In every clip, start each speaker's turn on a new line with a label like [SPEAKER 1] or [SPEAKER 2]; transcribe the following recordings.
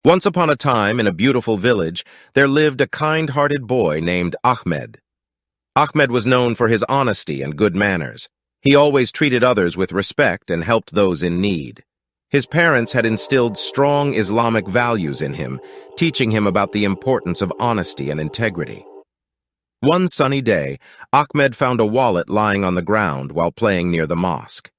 [SPEAKER 1] Once upon a time, in a beautiful village, there lived a kind-hearted boy named Ahmed. Ahmed was known for his honesty and good manners. He always treated others with respect and helped those in need. His parents had instilled strong Islamic values in him, teaching him about the importance of honesty and integrity. One sunny day, Ahmed found a wallet lying on the ground while playing near the mosque.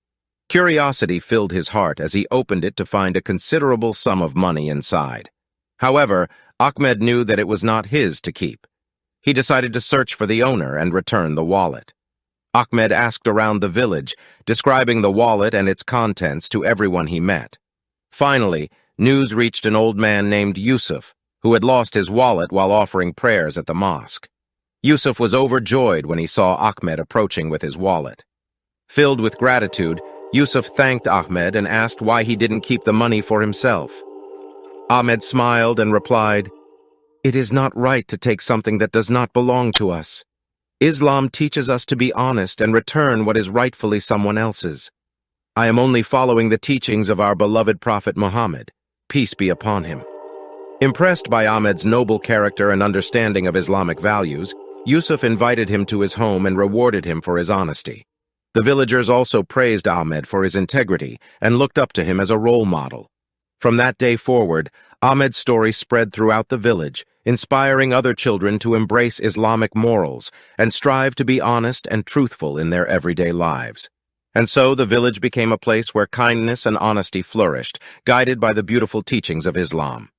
[SPEAKER 1] Curiosity filled his heart as he opened it to find a considerable sum of money inside. However, Ahmed knew that it was not his to keep. He decided to search for the owner and return the wallet. Ahmed asked around the village, describing the wallet and its contents to everyone he met. Finally, news reached an old man named Yusuf, who had lost his wallet while offering prayers at the mosque. Yusuf was overjoyed when he saw Ahmed approaching with his wallet. Filled with gratitude, Yusuf thanked Ahmed and asked why he didn't keep the money for himself. Ahmed smiled and replied, "It is not right to take something that does not belong to us. Islam teaches us to be honest and return what is rightfully someone else's. I am only following the teachings of our beloved Prophet Muhammad, peace be upon him." Impressed by Ahmed's noble character and understanding of Islamic values, Yusuf invited him to his home and rewarded him for his honesty. The villagers also praised Ahmed for his integrity and looked up to him as a role model. From that day forward, Ahmed's story spread throughout the village, inspiring other children to embrace Islamic morals and strive to be honest and truthful in their everyday lives. And so the village became a place where kindness and honesty flourished, guided by the beautiful teachings of Islam.